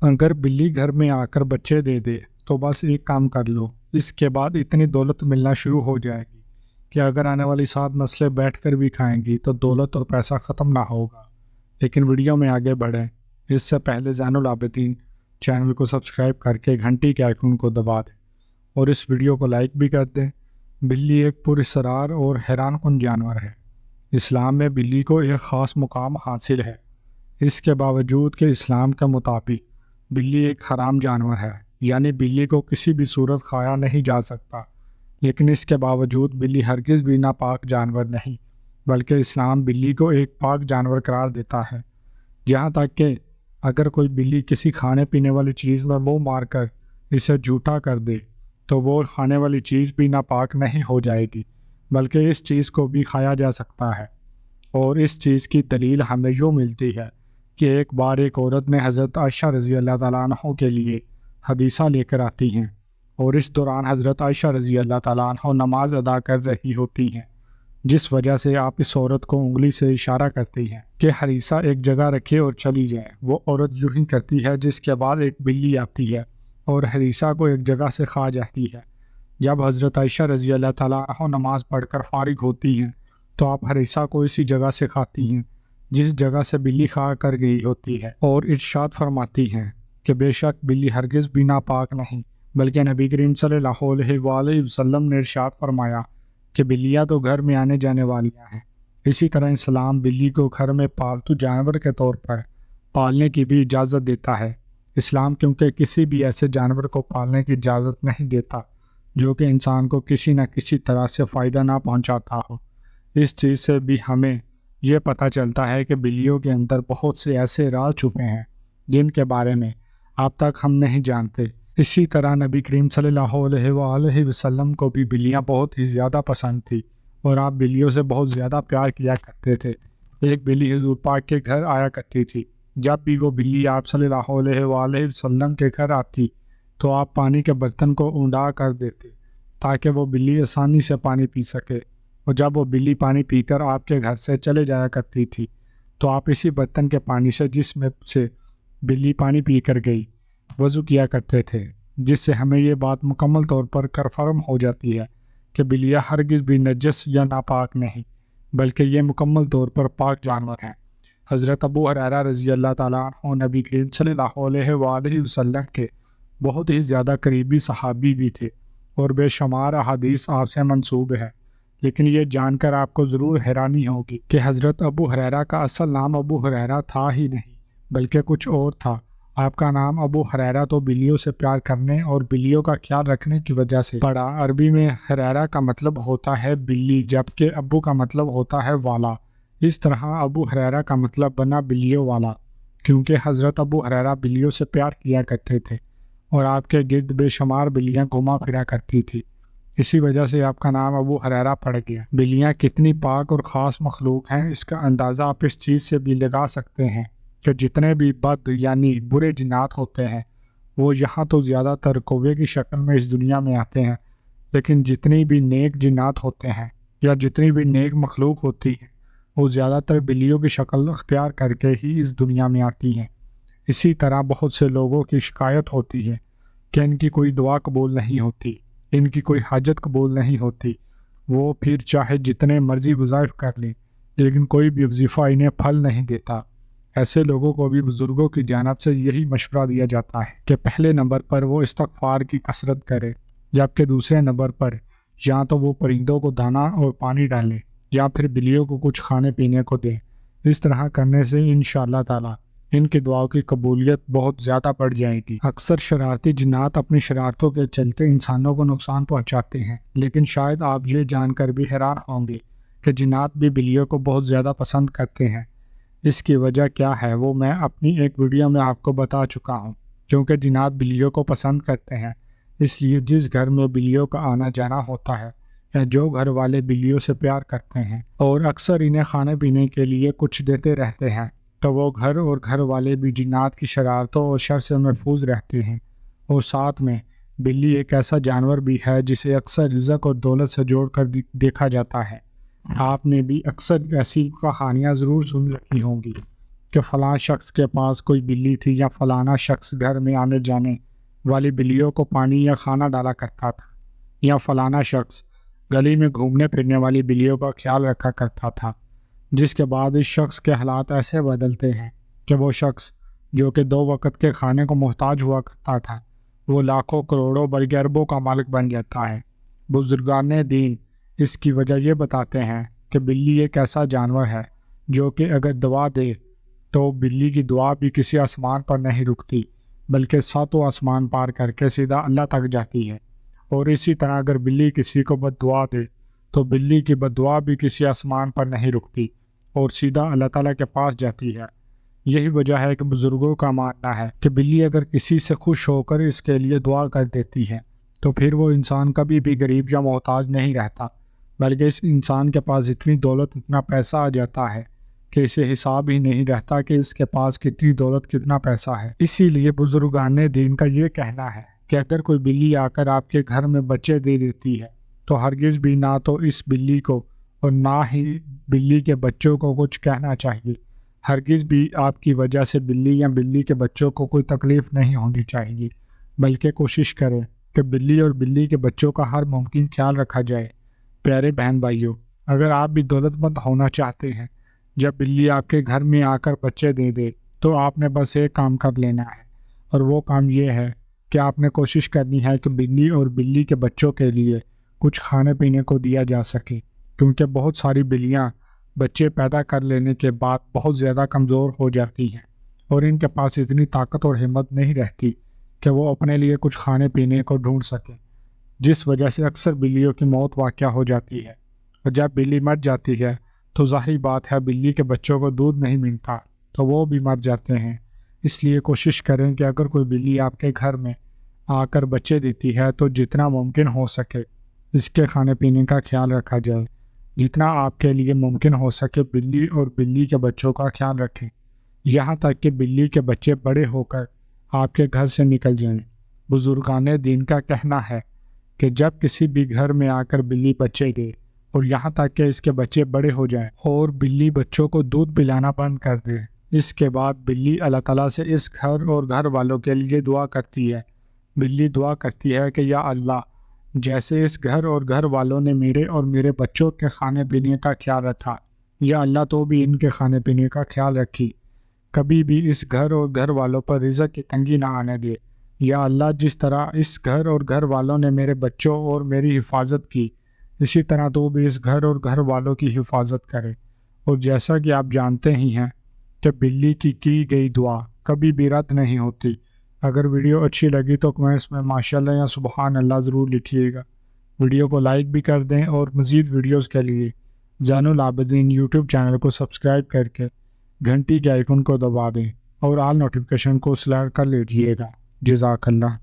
اگر بلی گھر میں آ کر بچے دے دے تو بس ایک کام کر لو، اس کے بعد اتنی دولت ملنا شروع ہو جائے گی کہ اگر آنے والی 7 نسلیں بیٹھ کر بھی کھائیں گی تو دولت اور پیسہ ختم نہ ہوگا۔ لیکن ویڈیو میں آگے بڑھیں اس سے پہلے زین العابدین چینل کو سبسکرائب کر کے گھنٹی کے آئیکن کو دبا دیں اور اس ویڈیو کو لائک بھی کر دیں۔ بلی ایک پراسرار اور حیران کن جانور ہے۔ اسلام میں بلی کو ایک خاص مقام حاصل ہے۔ اس کے باوجود کہ اسلام کے مطابق بلی ایک حرام جانور ہے، یعنی بلی کو کسی بھی صورت کھایا نہیں جا سکتا، لیکن اس کے باوجود بلی ہرگز بھی ناپاک جانور نہیں، بلکہ اسلام بلی کو ایک پاک جانور قرار دیتا ہے۔ یہاں تک کہ اگر کوئی بلی کسی کھانے پینے والی چیز میں منہ مار کر اسے جھوٹا کر دے تو وہ کھانے والی چیز بھی ناپاک نہیں ہو جائے گی، بلکہ اس چیز کو بھی کھایا جا سکتا ہے۔ اور اس چیز کی دلیل ہمیں یوں ملتی ہے کہ ایک بار ایک عورت نے حضرت عائشہ رضی اللہ تعالیٰ عنہ کے لیے حدیثہ لے کر آتی ہیں، اور اس دوران حضرت عائشہ رضی اللہ تعالیٰ عنہ نماز ادا کر رہی ہوتی ہیں، جس وجہ سے آپ اس عورت کو انگلی سے اشارہ کرتی ہیں کہ حدیثہ ایک جگہ رکھے اور چلی جائے۔ وہ عورت یوں ہی کرتی ہے، جس کے بعد ایک بلی آتی ہے اور حدیثہ کو ایک جگہ سے کھا جاتی ہے۔ جب حضرت عائشہ رضی اللہ تعالیٰ عنہ نماز پڑھ کر فارغ ہوتی ہیں تو آپ حدیثہ کو اسی جگہ سے کھاتی ہیں جس جگہ سے بلی کھا کر گئی ہوتی ہے، اور ارشاد فرماتی ہیں کہ بے شک بلی ہرگز بھی ناپاک نہیں، بلکہ نبی کریم صلی اللہ علیہ وآلہ وسلم نے ارشاد فرمایا کہ بلیاں تو گھر میں آنے جانے والیاں ہیں۔ اسی طرح اسلام بلی کو گھر میں پالتو جانور کے طور پر پالنے کی بھی اجازت دیتا ہے۔ اسلام کیونکہ کسی بھی ایسے جانور کو پالنے کی اجازت نہیں دیتا جو کہ انسان کو کسی نہ کسی طرح سے فائدہ نہ پہنچاتا ہو۔ اس چیز سے بھی ہمیں یہ پتہ چلتا ہے کہ بلیوں کے اندر بہت سے ایسے راز چھپے ہیں جن کے بارے میں اب تک ہم نہیں جانتے۔ اسی طرح نبی کریم صلی اللہ علیہ وآلہ وسلم کو بھی بلیاں بہت ہی زیادہ پسند تھی اور آپ بلیوں سے بہت زیادہ پیار کیا کرتے تھے۔ ایک بلی حضور پاک کے گھر آیا کرتی تھی۔ جب بھی وہ بلی آپ صلی اللہ علیہ وآلہ وسلم کے گھر آتی تو آپ پانی کے برتن کو اونڈا کر دیتے تاکہ وہ بلی آسانی سے پانی پی سکے، اور جب وہ بلی پانی پی کر آپ کے گھر سے چلے جایا کرتی تھی تو آپ اسی برتن کے پانی سے جس میں سے بلی پانی پی کر گئی وضو کیا کرتے تھے، جس سے ہمیں یہ بات مکمل طور پر کنفرم ہو جاتی ہے کہ بلیاں ہرگز بھی نجس یا ناپاک نہیں، بلکہ یہ مکمل طور پر پاک جانور ہیں۔ حضرت ابو ہریرہ رضی اللہ تعالیٰ عنہ نبی کریم صلی اللہ علیہ وآلہ وسلم کے بہت ہی زیادہ قریبی صحابی بھی تھے اور بے شمار احادیث آپ سے منسوب ہے، لیکن یہ جان کر آپ کو ضرور حیرانی ہوگی کہ حضرت ابو ہریرہ کا اصل نام ابو ہریرہ تھا ہی نہیں، بلکہ کچھ اور تھا۔ آپ کا نام ابو ہریرہ تو بلیوں سے پیار کرنے اور بلیوں کا خیال رکھنے کی وجہ سے پڑا۔ عربی میں ہریرہ کا مطلب ہوتا ہے بلی، جبکہ ابو کا مطلب ہوتا ہے والا۔ اس طرح ابو ہریرہ کا مطلب بنا بلیوں والا، کیونکہ حضرت ابو ہریرہ بلیوں سے پیار کیا کرتے تھے اور آپ کے گرد بے شمار بلیاں گھوما پھرا کرتی تھی، اسی وجہ سے آپ کا نام ابو ہریرہ پڑ گیا۔ بلیاں کتنی پاک اور خاص مخلوق ہیں، اس کا اندازہ آپ اس چیز سے بھی لگا سکتے ہیں کہ جتنے بھی بد یعنی برے جنات ہوتے ہیں وہ یہاں تو زیادہ تر کوے کی شکل میں اس دنیا میں آتے ہیں، لیکن جتنی بھی نیک جنات ہوتے ہیں یا جتنی بھی نیک مخلوق ہوتی ہے وہ زیادہ تر بلیوں کی شکل اختیار کر کے ہی اس دنیا میں آتی ہیں۔ اسی طرح بہت سے لوگوں کی شکایت ہوتی ہے کہ ان کی کوئی دعا قبول نہیں ہوتی، ان کی کوئی حاجت قبول نہیں ہوتی، وہ پھر چاہے جتنے مرضی وظائف کر لیں لیکن کوئی بھی وظیفہ انہیں پھل نہیں دیتا۔ ایسے لوگوں کو بھی بزرگوں کی جانب سے یہی مشورہ دیا جاتا ہے کہ پہلے نمبر پر وہ استغفار کی کثرت کرے، جبکہ دوسرے نمبر پر یا تو وہ پرندوں کو دانہ اور پانی ڈالے یا پھر بلیوں کو کچھ کھانے پینے کو دیں۔ اس طرح کرنے سے انشاءاللہ تعالی ان کی دعاؤں کی قبولیت بہت زیادہ بڑھ جائے گی۔ اکثر شرارتی جنات اپنی شرارتوں کے چلتے انسانوں کو نقصان پہنچاتے ہیں، لیکن شاید آپ یہ جان کر بھی حیران ہوں گے کہ جنات بھی بلیوں کو بہت زیادہ پسند کرتے ہیں۔ اس کی وجہ کیا ہے وہ میں اپنی ایک ویڈیو میں آپ کو بتا چکا ہوں۔ کیونکہ جنات بلیوں کو پسند کرتے ہیں، اس لیے جس گھر میں بلیوں کا آنا جانا ہوتا ہے یا جو گھر والے بلیوں سے پیار کرتے ہیں اور اکثر انہیں کھانے پینے کے لیے کچھ دیتے رہتے ہیں تو وہ گھر اور گھر والے بھی جنات کی شرارتوں اور شر سے محفوظ رہتے ہیں۔ اور ساتھ میں بلی ایک ایسا جانور بھی ہے جسے اکثر رزق اور دولت سے جوڑ کر دیکھا جاتا ہے۔ آپ نے بھی اکثر ایسی کہانیاں ضرور سن رکھی ہوں گی کہ فلاں شخص کے پاس کوئی بلی تھی یا فلانا شخص گھر میں آنے جانے والی بلیوں کو پانی یا کھانا ڈالا کرتا تھا، یا فلانا شخص گلی میں گھومنے پھرنے والی بلیوں کا خیال رکھا کرتا تھا، جس کے بعد اس شخص کے حالات ایسے بدلتے ہیں کہ وہ شخص جو کہ 2 وقت کے کھانے کو محتاج ہوا کرتا تھا، وہ لاکھوں کروڑوں بلکہ اربوں کا مالک بن جاتا ہے۔ بزرگان دین اس کی وجہ یہ بتاتے ہیں کہ بلی ایک ایسا جانور ہے جو کہ اگر دعا دے تو بلی کی دعا بھی کسی آسمان پر نہیں رکتی، بلکہ 7 آسمان پار کر کے سیدھا اللہ تک جاتی ہے، اور اسی طرح اگر بلی کسی کو بد دعا دے تو بلی کی بد دعا بھی کسی آسمان پر نہیں رکتی اور سیدھا اللہ تعالیٰ کے پاس جاتی ہے۔ یہی وجہ ہے کہ بزرگوں کا ماننا ہے کہ بلی اگر کسی سے خوش ہو کر اس کے لیے دعا کر دیتی ہے تو پھر وہ انسان کبھی بھی غریب یا محتاج نہیں رہتا، بلکہ اس انسان کے پاس اتنی دولت، اتنا پیسہ آ جاتا ہے کہ اسے حساب ہی نہیں رہتا کہ اس کے پاس کتنی دولت، کتنا پیسہ ہے۔ اسی لیے بزرگان دین کا یہ کہنا ہے کہ اگر کوئی بلی آ کر آپ کے گھر میں بچے دے دیتی ہے تو ہرگز بھی نہ تو اس بلی کو اور نہ ہی بلی کے بچوں کو کچھ کہنا چاہیے، ہرگز بھی آپ کی وجہ سے بلی یا بلی کے بچوں کو کوئی تکلیف نہیں ہونی چاہیے، بلکہ کوشش کریں کہ بلی اور بلی کے بچوں کا ہر ممکن خیال رکھا جائے۔ پیارے بہن بھائیوں، اگر آپ بھی دولت مند ہونا چاہتے ہیں، جب بلی آپ کے گھر میں آ کر بچے دے دے تو آپ نے بس ایک کام کر لینا ہے، اور وہ کام یہ ہے کہ آپ نے کوشش کرنی ہے کہ بلی اور بلی کے بچوں کے لیے کچھ کھانے پینے کو دیا جا سکے، کیونکہ بہت ساری بلیاں بچے پیدا کر لینے کے بعد بہت زیادہ کمزور ہو جاتی ہیں اور ان کے پاس اتنی طاقت اور ہمت نہیں رہتی کہ وہ اپنے لیے کچھ کھانے پینے کو ڈھونڈ سکیں، جس وجہ سے اکثر بلیوں کی موت واقع ہو جاتی ہے، اور جب بلی مر جاتی ہے تو ظاہری بات ہے بلی کے بچوں کو دودھ نہیں ملتا تو وہ بھی مر جاتے ہیں۔ اس لیے کوشش کریں کہ اگر کوئی بلی آپ کے گھر میں آ کر بچے دیتی ہے تو جتنا ممکن ہو سکے اس کے کھانے پینے کا خیال رکھا جائے، جتنا آپ کے لیے ممکن ہو سکے بلی اور بلی کے بچوں کا خیال رکھیں، یہاں تک کہ بلی کے بچے بڑے ہو کر آپ کے گھر سے نکل جائیں۔ بزرگان دین کا کہنا ہے کہ جب کسی بھی گھر میں آ کر بلی بچے دے اور یہاں تک کہ اس کے بچے بڑے ہو جائیں اور بلی بچوں کو دودھ پلانا بند کر دے، اس کے بعد بلی اللہ تعالیٰ سے اس گھر اور گھر والوں کے لیے دعا کرتی ہے۔ بلی دعا کرتی ہے کہ یا اللہ، جیسے اس گھر اور گھر والوں نے میرے اور میرے بچوں کے کھانے پینے کا خیال رکھا، یا اللہ تو بھی ان کے کھانے پینے کا خیال رکھی، کبھی بھی اس گھر اور گھر والوں پر رزق کی تنگی نہ آنے دے۔ یا اللہ، جس طرح اس گھر اور گھر والوں نے میرے بچوں اور میری حفاظت کی، اسی طرح تو بھی اس گھر اور گھر والوں کی حفاظت کرے۔ اور جیسا کہ آپ جانتے ہی ہیں کہ بلی کی گئی دعا کبھی بھی رد نہیں ہوتی۔ اگر ویڈیو اچھی لگی تو کمنٹس میں ماشاءاللہ یا سبحان اللہ ضرور لکھیے گا۔ ویڈیو کو لائک بھی کر دیں اور مزید ویڈیوز کے لیے زین العابدین یوٹیوب چینل کو سبسکرائب کر کے گھنٹی کے آئیکن کو دبا دیں اور آل نوٹیفیکیشن کو سلیکٹ کر لیجیے گا۔ جزاک اللہ۔